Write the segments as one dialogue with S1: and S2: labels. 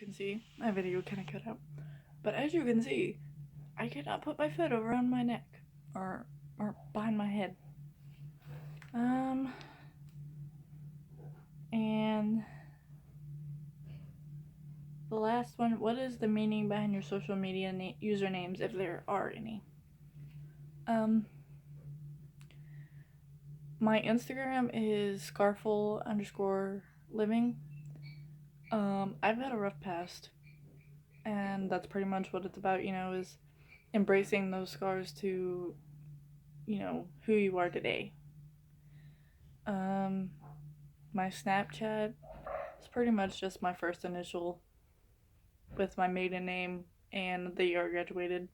S1: can see, my video kind of cut out. But as you can see, I cannot put my foot around my neck or behind my head. And the last one, what is the meaning behind your social media usernames, if there are any? My Instagram is scarful_living. I've had a rough past, and that's pretty much what it's about, is embracing those scars to, who you are today. My Snapchat is pretty much just my first initial with my maiden name and the year I graduated.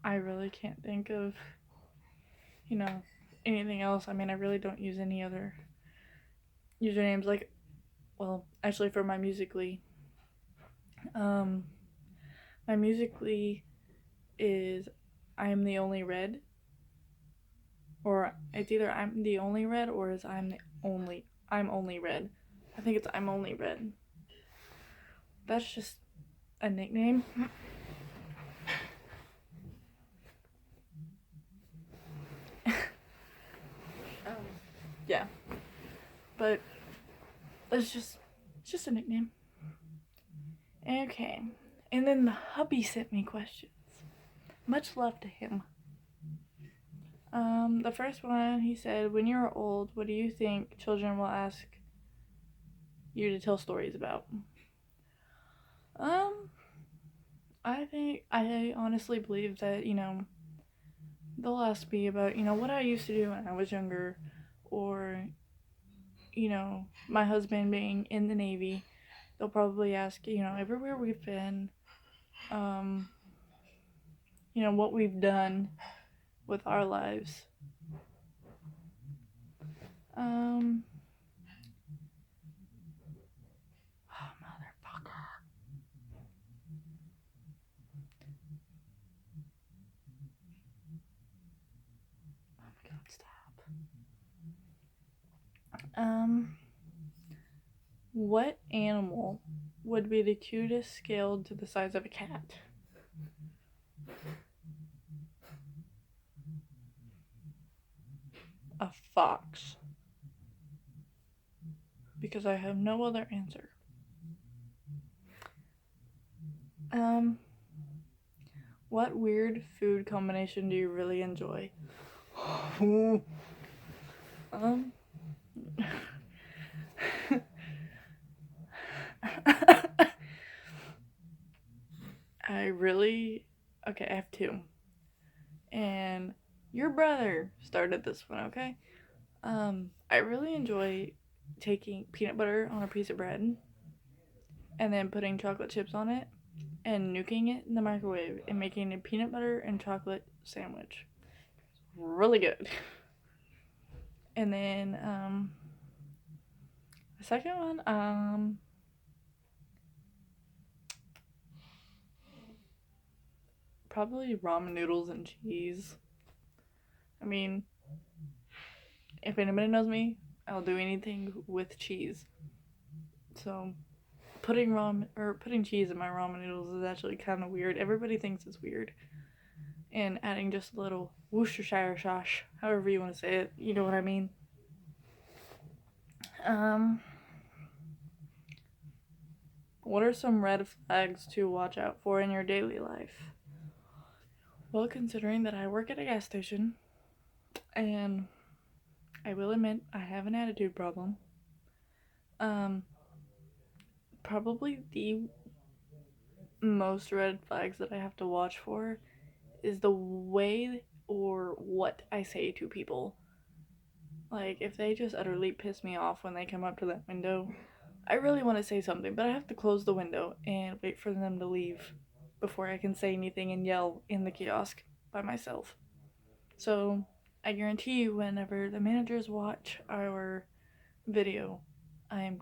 S1: I really can't think of, anything else. I mean, I really don't use any other usernames. Like, well, actually, for my Musical.ly, my Musical.ly is I am the only red, or it's either I'm the only red or is I'm only red. I think it's I'm only red. That's just a nickname. Yeah, but it's just a nickname. Okay, and then the hubby sent me questions. Much love to him. The first one, he said, when you're old, what do you think children will ask you to tell stories about? I honestly believe that, they'll ask me about, what I used to do when I was younger, or, my husband being in the Navy. They'll probably ask, everywhere we've been, what we've done with our lives. Oh, motherfucker. Oh my god, stop. What animal would be the cutest scaled to the size of a cat? A fox. Because I have no other answer. What weird food combination do you really enjoy? I have two. And your brother started this one, okay? I really enjoy taking peanut butter on a piece of bread and then putting chocolate chips on it and nuking it in the microwave and making a peanut butter and chocolate sandwich. Really good. And then the second one, probably ramen noodles and cheese. I mean, if anybody knows me, I'll do anything with cheese. So putting cheese in my ramen noodles is actually kind of weird. Everybody thinks it's weird. And adding just a little Worcestershire sauce, however you want to say it, you know what I mean. What are some red flags to watch out for in your daily life? Well, considering that I work at a gas station, and I will admit I have an attitude problem, probably the most red flags that I have to watch for is the way or what I say to people. Like, if they just utterly piss me off when they come up to that window, I really want to say something, but I have to close the window and wait for them to leave before I can say anything and yell in the kiosk by myself. So, I guarantee you, whenever the managers watch our video, I'm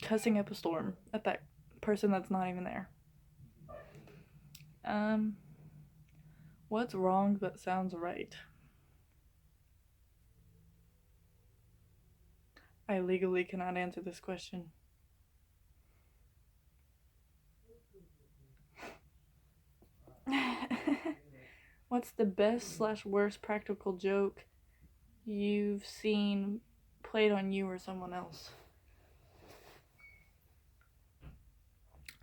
S1: cussing up a storm at that person that's not even there. What's wrong but sounds right? I legally cannot answer this question. What's the best/worst practical joke you've seen played on you or someone else?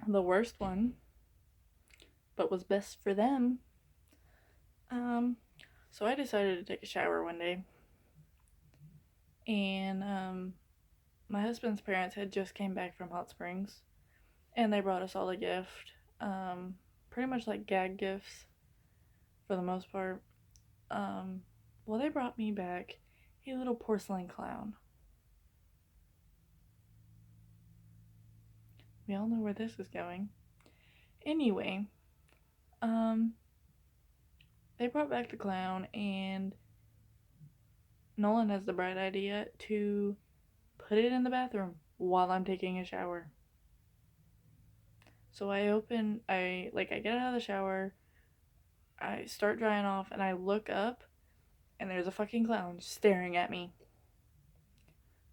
S1: The worst one, but was best for them. So I decided to take a shower one day, and my husband's parents had just came back from Hot Springs, and they brought us all a gift. Pretty much like gag gifts for the most part. Well, they brought me back a little porcelain clown. We all know where this is going. Anyway, they brought back the clown, and Nolan has the bright idea to put it in the bathroom while I'm taking a shower. So I get out of the shower, I start drying off, and I look up, and there's a fucking clown staring at me.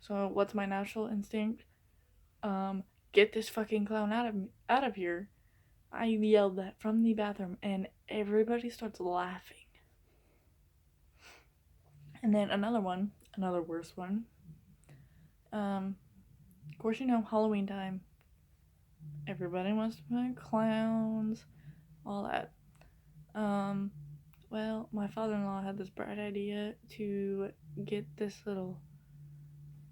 S1: So what's my natural instinct? Get this fucking clown out of here. I yelled that from the bathroom, and everybody starts laughing. And then another worse one. Of course, Halloween time. Everybody wants to play clowns, all that. Well, my father-in-law had this bright idea to get this little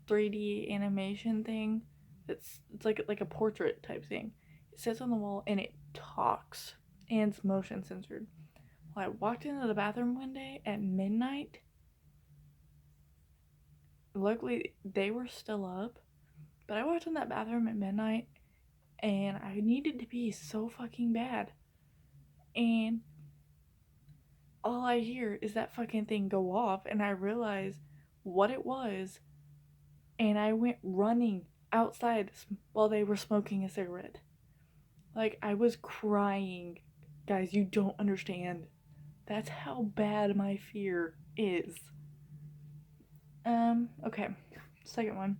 S1: 3D animation thing. It's like a portrait type thing. It sits on the wall and it talks, and it's motion censored. Well, I walked into the bathroom one day at midnight. Luckily, they were still up, but I walked in that bathroom at midnight, and I needed to pee so fucking bad. And all I hear is that fucking thing go off, and I realize what it was, and I went running outside while they were smoking a cigarette. Like, I was crying. Guys, you don't understand. That's how bad my fear is. Okay. Second one.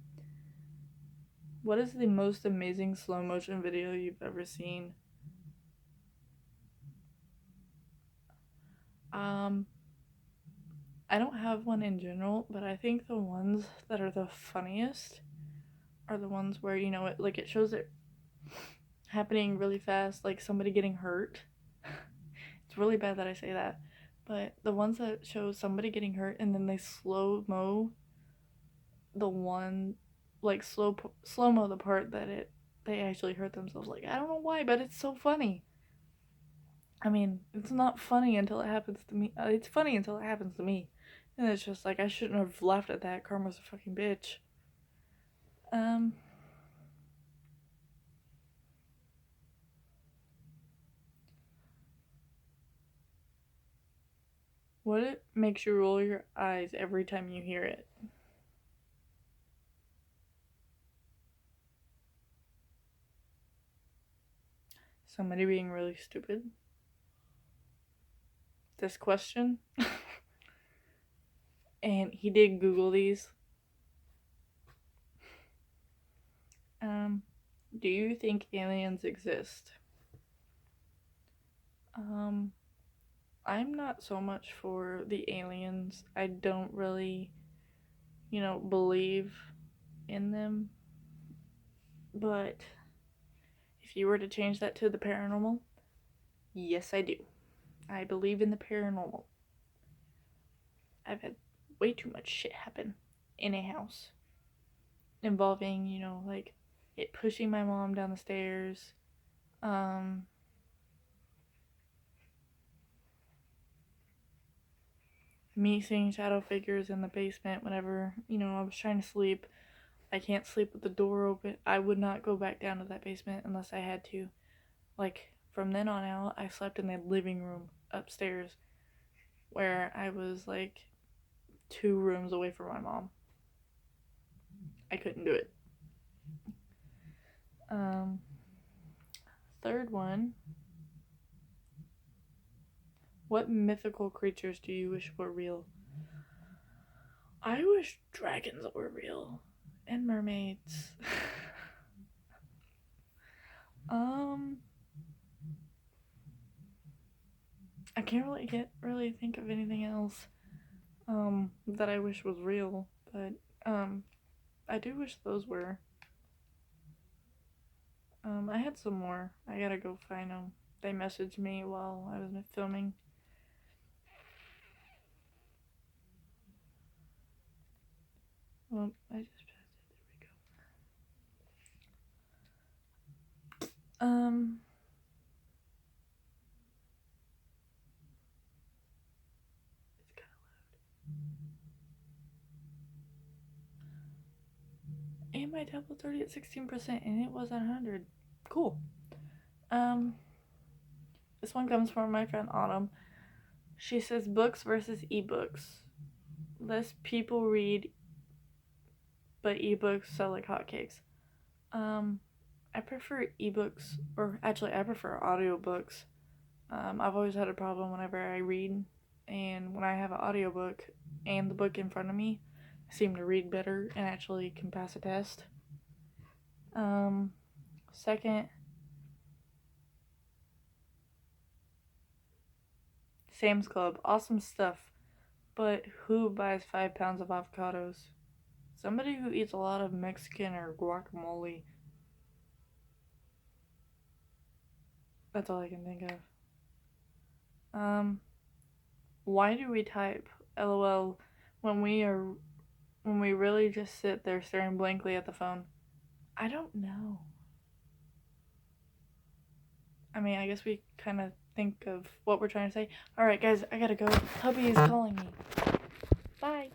S1: What is the most amazing slow motion video you've ever seen? I don't have one in general, but I think the ones that are the funniest are the ones where, it shows it happening really fast, like somebody getting hurt. It's really bad that I say that, but the ones that show somebody getting hurt and then they slow-mo the one, like slow-mo the part that they actually hurt themselves. Like, I don't know why, but it's so funny. I mean, it's not funny until it happens to me. It's funny until it happens to me. And it's just like, I shouldn't have laughed at that. Karma's a fucking bitch. What makes you roll your eyes every time you hear it? Somebody being really stupid? This question? And he did Google these. Do you think aliens exist? I'm not so much for the aliens. I don't really, believe in them. But if you were to change that to the paranormal, yes, I do. I believe in the paranormal. I've had way too much shit happen in a house involving, like it pushing my mom down the stairs. Me seeing shadow figures in the basement whenever, I was trying to sleep. I can't sleep with the door open. I would not go back down to that basement unless I had to. Like, from then on out, I slept in the living room upstairs where I was like 2 rooms away from my mom. I couldn't do it. Third one. What mythical creatures do you wish were real? I wish dragons were real. And mermaids. I can't really think of anything else that I wish was real, but I do wish those were. I had some more. I gotta go find them. They messaged me while I was filming. Well, I just passed it. There we go. It's kind of loud. And my tab was 30 at 16%, and it was at 100. Cool. This one comes from my friend Autumn. She says books versus ebooks. Less people read, but ebooks sell like hotcakes. I prefer ebooks, or actually, I prefer audiobooks. I've always had a problem whenever I read, and when I have an audiobook and the book in front of me, I seem to read better and actually can pass a test. Second, Sam's Club, awesome stuff, but who buys 5 pounds of avocados? Somebody who eats a lot of Mexican or guacamole. That's all I can think of. Why do we type LOL when we really just sit there staring blankly at the phone? I don't know. I mean, I guess we kind of think of what we're trying to say. Alright, guys, I gotta go. Hubby is calling me. Bye.